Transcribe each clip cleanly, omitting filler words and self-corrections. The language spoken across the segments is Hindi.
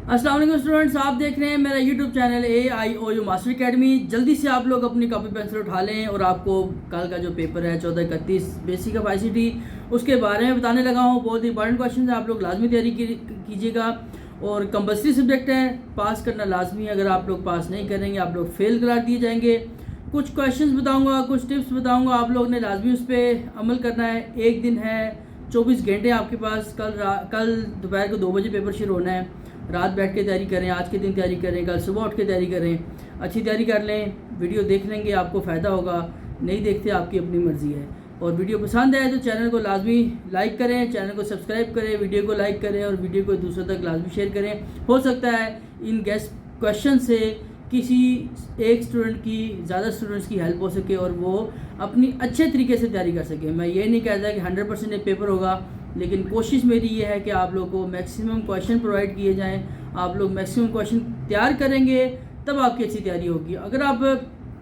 अस्सलाम वालेकुम स्टूडेंट्स, आप देख रहे हैं मेरा YouTube channel AIOU master academy. जल्दी से आप लोग अपनी कॉपी पेंसिल उठा लें और आपको कल का जो पेपर है 14-31 बेसिक ऑफ ICT उसके बारे में बताने लगा हूँ। बहुत इंपॉर्टेंट क्वेश्चन है, आप लोग लाजमी तैयारी कीजिएगा और कंपल्सरी सब्जेक्ट है, पास करना लाजमी है। अगर आप लोग पास नहीं करेंगे आप लोग फेल करार दिए जाएंगे। कुछ क्वेश्चन बताऊँगा, कुछ टिप्स बताऊँगा, आप लोग ने लाजमी उस पर अमल करना है। एक दिन है, 24 घंटे आपके पास। कल दोपहर को 2 बजे पेपर शुरू होना है। रात बैठ के तैयारी करें, आज के दिन तैयारी करें, कल सुबह उठ के तैयारी करें, अच्छी तैयारी कर लें। वीडियो देख लेंगे आपको फ़ायदा होगा, नहीं देखते आपकी अपनी मर्ज़ी है। और वीडियो पसंद आए तो चैनल को लाजमी लाइक करें, चैनल को सब्सक्राइब करें, वीडियो को लाइक करें और वीडियो को दूसरों तक लाजमी शेयर करें। हो सकता है इन गेस्ट क्वेश्चन से किसी एक स्टूडेंट की ज़्यादा स्टूडेंट्स की हेल्प हो सके और वो अपनी अच्छे तरीके से तैयारी कर सके। मैं ये नहीं कहता कि 100% एक पेपर होगा, लेकिन कोशिश मेरी ये है कि आप लोगों को मैक्सिमम क्वेश्चन प्रोवाइड किए जाएं। आप लोग मैक्सिमम क्वेश्चन तैयार करेंगे तब आपकी अच्छी तैयारी होगी। अगर आप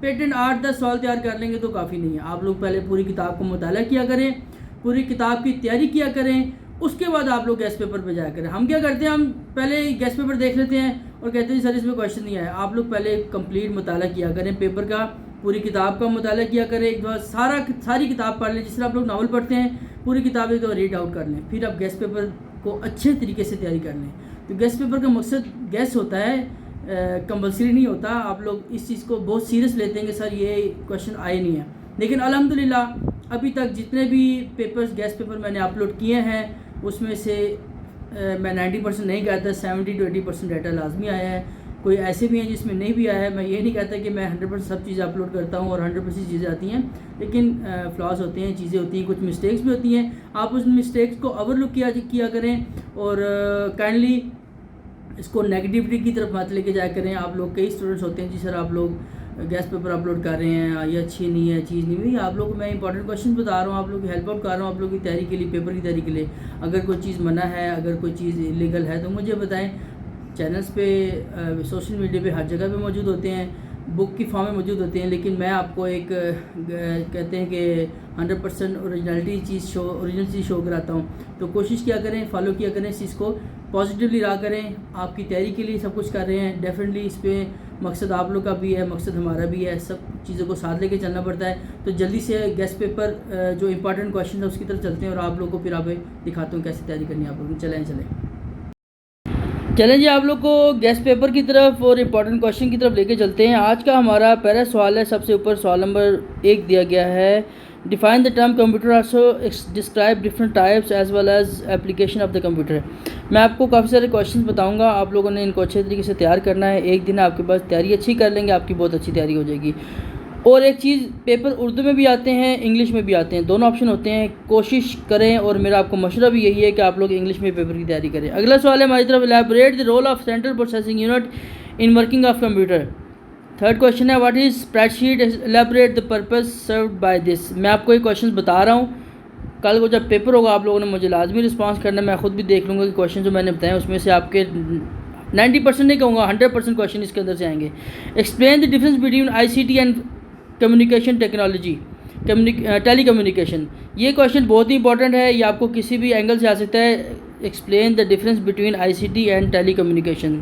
पेटेंट 8-10 सवाल तैयार कर लेंगे तो काफ़ी नहीं है। आप लोग पहले पूरी किताब को मुताला किया करें, पूरी किताब की तैयारी किया करें, उसके बाद आप लोग गेस्ट पेपर पे जाया करें। हम क्या करते हैं, हम पहले गेस्ट पेपर देख लेते हैं और कहते हैं सर इसमें क्वेश्चन नहीं आया। आप लोग पहले कंप्लीट मुताला किया करें पेपर का, पूरी किताब का मुताला किया करें। एक बार सारी किताब पढ़ लें। जिस तरह आप लोग नावल पढ़ते हैं, पूरी किताब एक दो रीड आउट कर लें, फिर आप गेस्ट पेपर को अच्छे तरीके से तैयारी कर लें। तो गेस्ट पेपर का मकसद गेस्ट होता है, कंपल्सरी नहीं होता। आप लोग इस चीज़ को बहुत सीरियस लेते हैं कि सर ये क्वेश्चन आए नहीं है, लेकिन अल्हम्दुलिल्लाह अभी तक जितने भी पेपर्स गेस्ट पेपर मैंने अपलोड किए हैं उसमें से मैं 90% नहीं कहता, 70-80% डाटा लाजमी आया है। कोई ऐसे भी हैं जिसमें नहीं भी आया है। मैं ये नहीं कहता कि मैं 100% सब चीज़ें अपलोड करता हूँ और 100% चीज़ें आती हैं, लेकिन फ्लॉज होते हैं, चीज़ें होती हैं, कुछ मिस्टेक्स भी होती हैं। आप उस मिस्टेक्स को ओवरलुक किया करें और काइंडली इसको नेगेटिविटी की तरफ मत लेके जाया करें। आप लोग कई स्टूडेंट्स होते हैं जी सर आप लोग गेस्ट पेपर अपलोड कर रहे हैं, ये अच्छी नहीं है, चीज़ नहीं हुई। आप लोग को मैं इंपॉर्टेंट क्वेश्चन बता रहा हूँ, आप लोग की हेल्प आउट कर रहा हूँ आप लोग की तैयारी के लिए, पेपर की तैयारी के लिए। अगर कोई चीज़ मना है, अगर कोई चीज़ इलीगल है तो मुझे बताएं। चैनल्स पे, सोशल मीडिया पे हर जगह पे मौजूद होते हैं, बुक की फॉर्म में मौजूद होते हैं, लेकिन मैं आपको एक कहते हैं कि 100% ओरिजिनल चीज़ शो कराता हूँ। तो कोशिश किया करें, फॉलो किया करें इस चीज़ को, पॉजिटिवली रहा करें। आपकी तैयारी के लिए सब कुछ कर रहे हैं, डेफिनेटली इस पर मकसद आप लोग का भी है, मकसद हमारा भी है, सब चीज़ों को साथ लेके चलना पड़ता है। तो जल्दी से गेस्ट पेपर जो इंपॉर्टेंट क्वेश्चन है उसकी तरफ चलते हैं और आप लोग को फिर आप दिखाता हूँ कैसे तैयारी करनी है आप लोग। चलें जी, आप लोग को गेस्ट पेपर की तरफ और इम्पॉर्टेंट क्वेश्चन की तरफ लेके चलते हैं। आज का हमारा पहला सवाल है, सबसे ऊपर सवाल नंबर 1 दिया गया है। Define the term computer, also describe different types as well as application of the computer. मैं आपको काफ़ी सारे क्वेश्चन बताऊंगा, आप लोगों ने इनको अच्छे तरीके से तैयार करना है। एक दिन आपके पास तैयारी अच्छी कर लेंगे, आपकी बहुत अच्छी तैयारी हो जाएगी। और एक चीज़, पेपर उर्दू में भी आते हैं, इंग्लिश में भी आते हैं, दोनों ऑप्शन होते हैं। कोशिश करें और मेरा आपको मशवरा भी यही है कि आप लोग इंग्लिश में पेपर की तैयारी करें। अगला सवाल है हमारी तरफ, elaborate the role of central processing unit in working of computer. Third question है, what is spreadsheet, elaborate the purpose served by this. मैं आपको ये क्वेश्चन बता रहा हूँ, कल को जब पेपर होगा आप लोगों ने मुझे लाजमी रिस्पॉन्स करना है। मैं खुद भी देख लूँगा कि क्वेश्चन जो मैंने बताए उसमें से आपके 90% नहीं कहूँगा, 100% क्वेश्चन इसके अंदर से आएंगे। Explain the difference between ICT and communication technology, telecommunication. ये क्वेश्चन बहुत ही इंपॉर्टेंट है, ये आपको किसी भी एंगल से आ सकता है। Explain the difference between ICT and telecommunication.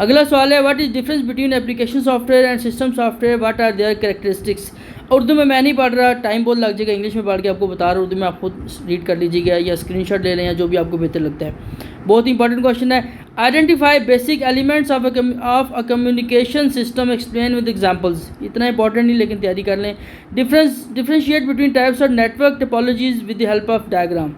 अगला सवाल है, what is difference between application software and system software, what are their characteristics. Urdu में मैं नहीं पढ़ रहा, टाइम बहुत लग जाएगा, इंग्लिश में पढ़ के आपको बता रहा हूँ। उर्दू में आप खुद रीड कर लीजिएगा या स्क्रीनशॉट ले लें या जो भी आपको बेहतर लगता है। बहुत ही इंपॉर्टेंट क्वेश्चन है। Identify basic elements of a communication system, explain with examples. इतना इंपॉर्टेंट नहीं, लेकिन तैयारी कर लें। Differentiate between types of network topologies with the help of diagram.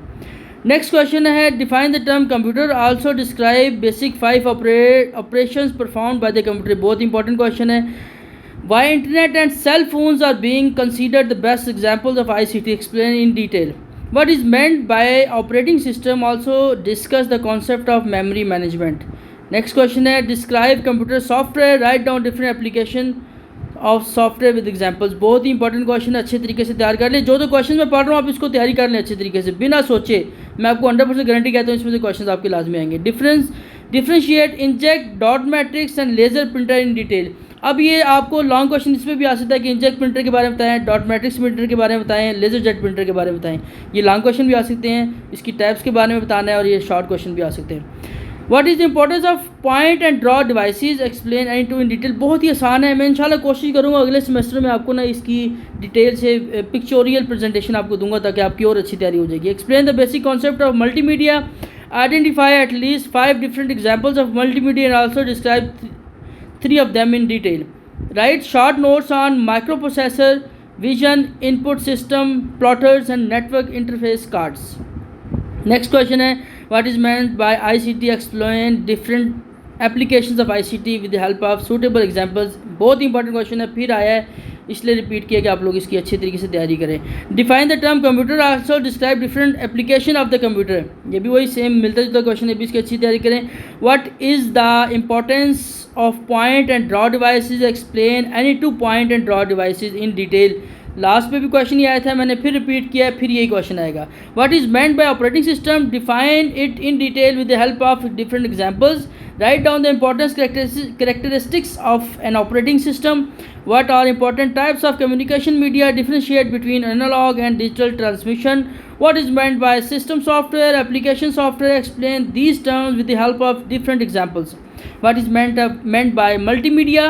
Next question है, define the term computer, also describe basic 5 operations performed by the computer. बहुत इंपॉर्टेंट क्वेश्चन है। Why internet and cell phones are being considered the best examples of ICT, explain in detail. What is meant by operating system, also discuss the concept of memory management. Next question है, describe computer software, write down different application of software with examples. बहुत ही इंपॉर्टेंट क्वेश्चन, अच्छे तरीके से तैयार कर लें। जो क्वेश्चन मैं पढ़ रहा हूँ आप इसको तैयारी कर लें अच्छे तरीके से, बिना सोचे। मैं आपको 100% गारंटी कहता हूँ इसमें से क्वेश्चन आपके लाजमी आएंगे। Differentiate inkjet dot matrix and laser printer in detail. अब ये आपको लॉन्ग क्वेश्चन इसमें भी आ सकता है कि इंजेक्ट प्रिंटर के बारे में बताएं, डॉट मैट्रिक्स प्रिंटर के बारे में बताएं, लेजर जेट प्रिंटर के बारे में बताएं। ये लॉन्ग क्वेश्चन भी आ सकते हैं, इसकी टाइप्स के बारे में बताना है, और ये शॉर्ट क्वेश्चन भी आ सकते हैं। What is the importance of point and draw devices, explain any two in detail. बहुत ही आसान है, मैं इंशाल्लाह कोशिश करूँगा अगले सेमेस्टर में आपको ना इसकी डिटेल से पिक्चोरियल प्रेजेंटेशन आपको दूंगा ताकि आपकी और अच्छी तैयारी हो जाएगी। Explain the basic concept of multimedia, identify at least 5 different examples of multimedia and also describe 3 of them in detail. Write short notes on microprocessor, vision, input system, plotters and network interface cards. Next question है what is meant by ICT, explain different applications of ICT with the help of suitable examples. बहुत ही इंपॉर्टेंट क्वेश्चन है, फिर आया है इसलिए रिपीट किया कि आप लोग इसकी अच्छे तरीके से तैयारी करें। Define the term computer, also describe different application of the computer. ये भी वही सेम मिलता जुलता क्वेश्चन है, भी इसकी अच्छी तैयारी करें। What is the importance of point and draw devices, explain any 2 point and draw devices in detail. Last में भी क्वेश्चन ही आया था, मैंने फिर रिपीट किया है, फिर यही क्वेश्चन आएगा। What is meant by operating system, define it in detail with the help of different examples. Write down the importance characteristics of an operating system. What are important types of communication media, differentiate between analogue and digital transmission. What is meant by system software, application software, explain these terms with the help of different examples. What is meant by multimedia,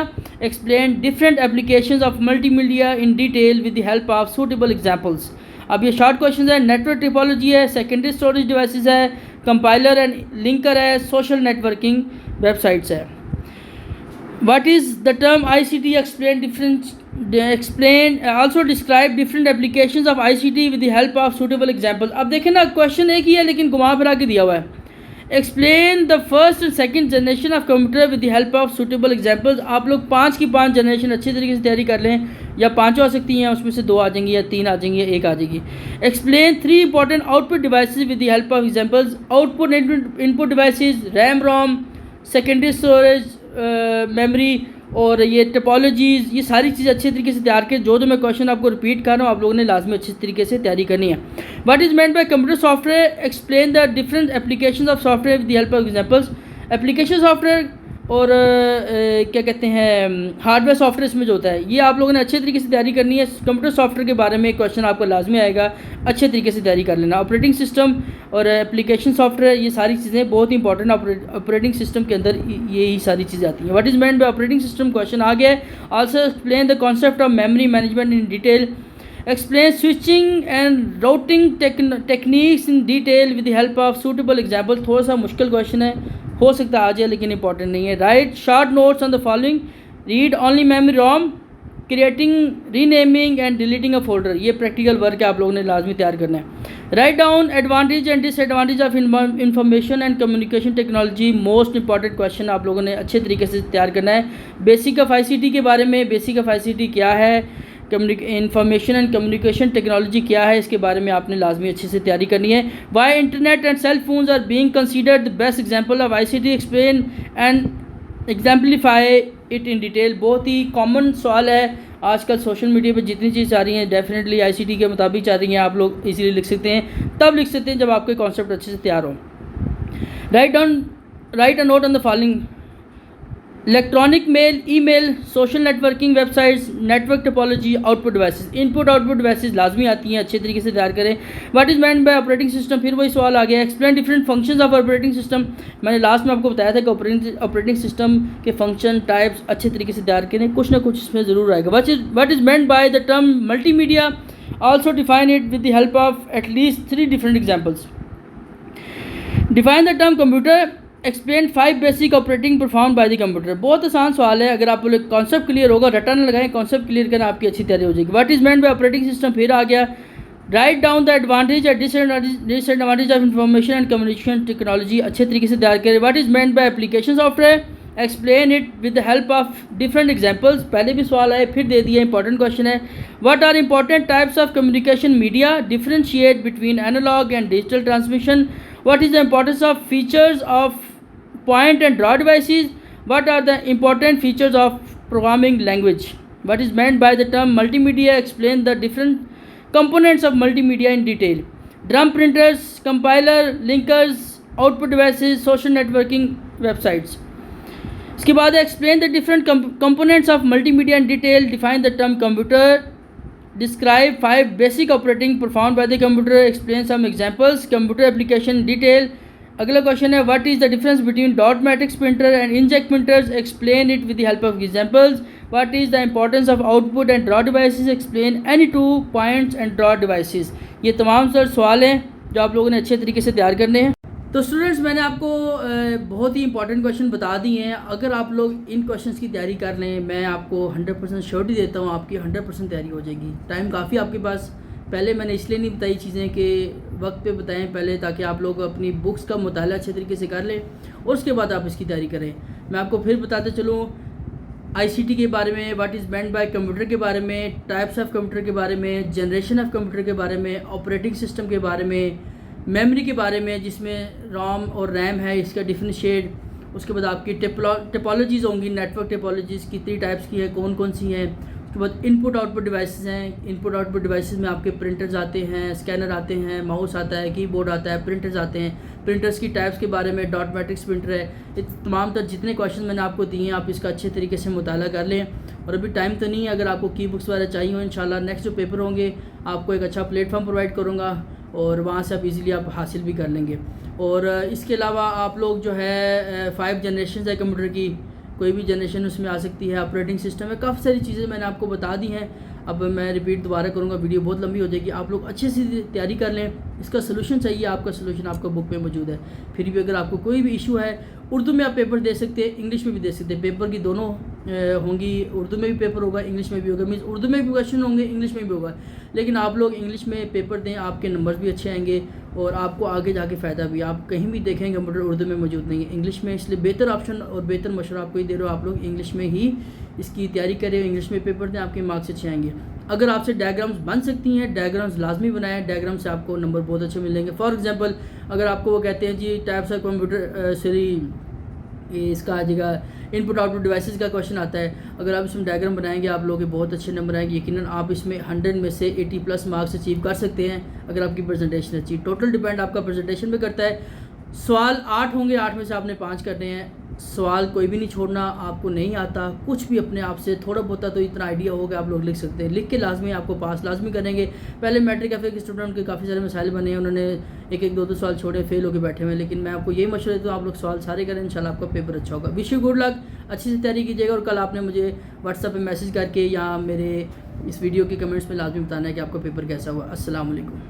explain different applications of multimedia in detail with the help of suitable examples. अब ये शॉर्ट क्वेश्चन है। नेटवर्क टिपोलॉजी है, सेकेंडरी स्टोरेज डिवाइसेस है, कंपाइलर एंड लिंकर है, सोशल नेटवर्किंग वेबसाइट्स है। What is the term ICT, explain also describe different applications of ICT with the help of suitable examples। अब देखें ना क्वेश्चन एक ही है लेकिन घुमा फिरा के दिया हुआ है। Explain the first and second generation of computer with the help of suitable examples. आप लोग 5 की 5 जनरेशन अच्छी तरीके से तैयारी कर लें, या 5 आ सकती हैं, उसमें से 2 आ जाएंगी, या 3 आ जाएंगी, या 1 आ जाएगी। Explain 3 important output devices with the help of examples. Output input devices, RAM ROM, secondary storage, memory और ये टोपोलॉजीज़, ये सारी चीज़ें अच्छे तरीके से तैयार के जो मैं क्वेश्चन आपको रिपीट कर रहा हूँ, आप लोगों ने लाजमी अच्छे तरीके से तैयारी करनी है। What is meant bye computer software, explain the different applications of software with the help of examples. Application software और क्या कहते हैं हार्डवेयर सॉफ्टवेयर इसमें जो होता है, ये आप लोगों ने अच्छे तरीके से तैयारी करनी है। कंप्यूटर सॉफ्टवेयर के बारे में क्वेश्चन आपको लाजमी आएगा, अच्छे तरीके से तैयारी कर लेना। ऑपरेटिंग सिस्टम और एप्लीकेशन सॉफ्टवेयर, ये सारी चीज़ें बहुत ही इंपॉर्टेंट, ऑपरेटिंग सिस्टम के अंदर यही सारी चीज़ें आती हैं। What is meant by operating system question आ गया है। Also explain the concept of memory management in detail. Explain switching and routing techniques in detail with the help of suitable example. थोड़ा सा मुश्किल क्वेश्चन है, हो सकता है आ जाए लेकिन इंपॉर्टेंट नहीं है। Right short notes on the following, read only memory Rome, creating, renaming and deleting a folder. ये प्रैक्टिकल वर्क है, आप लोगों ने लाजमी तैयार करना है। Write down advantage and disadvantage of information and communication technology. Most important question आप लोगों ने अच्छे तरीके से तैयार करना है। बेसिक ऑफ ICT के बारे में, बेसिक ऑफ ICT क्या है, इंफॉर्मेशन एंड कम्युनिकेशन टेक्नोलॉजी क्या है, इसके बारे में आपने लाजमी अच्छे से तैयारी करनी है। Why internet and cell phones are being considered the best example of ICT, explain and exemplify it in detail. बहुत ही कॉमन सवाल है, आजकल सोशल मीडिया पर जितनी चीज़ आ रही हैं डेफिनेटली ICT के मुताबिक आ रही हैं। आप लोग इजीली लिख सकते हैं, तब लिख सकते हैं जब आपके कॉन्सेप्ट अच्छे से तैयार हो। Write a note on the following, electronic mail, email, social networking websites, network topology, output devices. Input output devices लाजमी आती हैं, अच्छे तरीके से तैयार करें। What is meant by operating system, फिर वही सवाल आ गया। Explain different functions of operating system. मैंने लास्ट में आपको बताया था कि ऑपरेटिंग सिस्टम के फंक्शन टाइप्स अच्छे तरीके से तैयार करें, कुछ ना कुछ इसमें ज़रूर आएगा। What is meant by the term multimedia, also define it with the help of at least 3 different examples. Define the term computer, explain 5 basic operating perform by the computer. बहुत आसान सवाल है, अगर आप लोग कॉन्सेप्ट क्लियर होगा, रटन लगाएं, कॉन्सेप्ट क्लियर करना, आपकी अच्छी तैयारी हो जाएगी। What is meant by operating system, फिर आ गया। Write down the advantage and disadvantage of information and communication technology, अच्छे तरीके से तैयार करें। What is meant by application software, explain it with the help of different examples. पहले भी सवाल आए, फिर दे दिया, इंपॉर्टेंट क्वेश्चन है। What are important types of communication media, differentiate between analogue and digital transmission. What is the importance of features of point and draw devices. What are the important features of programming language? What is meant by the term multimedia, explain the different components of multimedia in detail. Drum printers, compiler, linkers, output devices, social networking websites. इसके बाद explain the different components of multimedia in detail, define the term computer, describe 5 basic operating performed by the computer, explain some examples, computer application in detail, अगला क्वेश्चन है, what is the difference between dot matrix printer and inkjet printers, explain it with the help of examples. What is the importance of output and draw devices, explain any two points and draw devices. ये तमाम सर सवाल हैं जो आप लोगों ने अच्छे तरीके से तैयार करने हैं। तो स्टूडेंट्स, मैंने आपको बहुत ही इंपॉर्टेंट क्वेश्चन बता दिए हैं। अगर आप लोग इन क्वेश्चंस की तैयारी कर लें, मैं आपको 100% श्योरिटी देता हूँ आपकी 100% तैयारी हो जाएगी। टाइम काफ़ी आपके पास, पहले मैंने इसलिए नहीं बताई चीज़ें कि वक्त पे बताएं पहले, ताकि आप लोग अपनी बुक्स का मुताला अच्छे तरीके से कर लें और उसके बाद आप इसकी तैयारी करें। मैं आपको फिर बताते चलूँ ICT के बारे में, what is meant by computer के बारे में, टाइप्स ऑफ कंप्यूटर के बारे में, जनरेशन ऑफ कंप्यूटर के बारे में, ऑपरेटिंग सिस्टम के बारे में, मेमोरी के बारे में जिसमें रोम और रैम है, इसका डिफरेंशिएट। उसके बाद आपकी टिपोलॉजीज़ होंगी, नेटवर्क टिपोलॉजीज़ कितनी टाइप्स की है, कौन कौन सी हैं। उसके बाद इनपुट आउटपुट डिवाइसेस हैं। इनपुट आउटपुट डिवाइसेस में आपके प्रिंटर्स आते हैं, स्कैनर आते हैं, माउस आता है, कीबोर्ड आता है, प्रिंटर्स आते हैं। प्रिंटर्स की टाइप्स के बारे में, डॉट मैट्रिक्स प्रिंटर है। ये तमाम तर जितने क्वेश्चन मैंने आपको दिए हैं, आप इसका अच्छे तरीके से मुताला कर लें। और अभी टाइम तो नहीं है, अगर आपको की बुक्स वगैरह चाहिए हो, इंशाल्लाह नेक्स्ट जो पेपर होंगे आपको एक अच्छा प्लेटफॉर्म प्रोवाइड करूँगा और वहाँ से आप इजीली आप हासिल भी कर लेंगे। और इसके अलावा आप लोग जो है 5 जनरेशन है कंप्यूटर की, कोई भी जनरेशन उसमें आ सकती है, ऑपरेटिंग सिस्टम है, काफ़ी सारी चीज़ें मैंने आपको बता दी हैं। अब मैं रिपीट दोबारा करूँगा, वीडियो बहुत लंबी हो जाएगी। आप लोग अच्छे से तैयारी कर लें। इसका सलूशन चाहिए, आपका सलूशन आपका बुक में मौजूद है। फिर भी अगर आपको कोई भी इशू है, उर्दू में आप पेपर दे सकते हैं, इंग्लिश में भी दे सकते हैं। पेपर की दोनों होंगी, उर्दू में भी पेपर होगा, इंग्लिश में भी होगा। मीन्स उर्दू में भी क्वेश्चन होंगे, इंग्लिश में भी होगा। लेकिन आप लोग इंग्लिश में पेपर दें, आपके नंबर्स भी अच्छे आएंगे और आपको आगे जाके फ़ायदा भी। आप कहीं भी देखें कंप्यूटर उर्दू में मौजूद नहीं है, इंग्लिश में। इसलिए बेहतर ऑप्शन और बेहतर मशवरा आपको ही दे रहे हो, आप लोग इंग्लिश में ही इसकी तैयारी करें, इंग्लिश में पेपर दें, आपके मार्क्स अच्छे आएंगे। अगर आपसे डायग्राम्स बन सकती हैं, डायग्राम्स लाजमी बनाएं, डायग्राम से आपको नंबर बहुत अच्छे मिलेंगे। फॉर एग्जांपल, अगर आपको वो कहते हैं जी टाइप्स ऑफ कंप्यूटर इसका आ जाएगा इनपुट आउटपुट डिवाइसेस का क्वेश्चन आता है, अगर आप इसमें डायग्राम बनाएंगे आप लोगों के बहुत अच्छे नंबर आएंगे। यकीनन आप इसमें 100 में से 80+ मार्क्स अचीव कर सकते हैं अगर आपकी प्रेजेंटेशन अच्छी। टोटल डिपेंड आपका प्रेजेंटेशन पे करता है। सवाल 8 होंगे, 8 में से आपने 5 करने हैं। सवाल कोई भी नहीं छोड़ना। आपको नहीं आता कुछ भी, अपने आप से थोड़ा बहुत तो इतना आइडिया होगा, आप लोग लिख सकते हैं। लिख के लाजमी आपको पास लाजमी करेंगे। पहले मैट्रिक एफ के स्टूडेंट के काफ़ी सारे मसाइल बने हैं, उन्होंने एक एक 2 सवाल छोड़े, फेल होकर बैठे हुए हैं। लेकिन मैं आपको यही मशवरा देता हूँ, आप लोग सवाल सारे करें, इंशाल्लाह आपका पेपर अच्छा होगा। विश यू गुड लक, अच्छी से तैयारी कीजिएगा। और कल आपने मुझे व्हाट्सएप पर मैसेज करके या मेरे इस वीडियो के कमेंट्स में लाजमी बताना है कि आपका पेपर कैसा हुआ। अस्सलाम वालेकुम।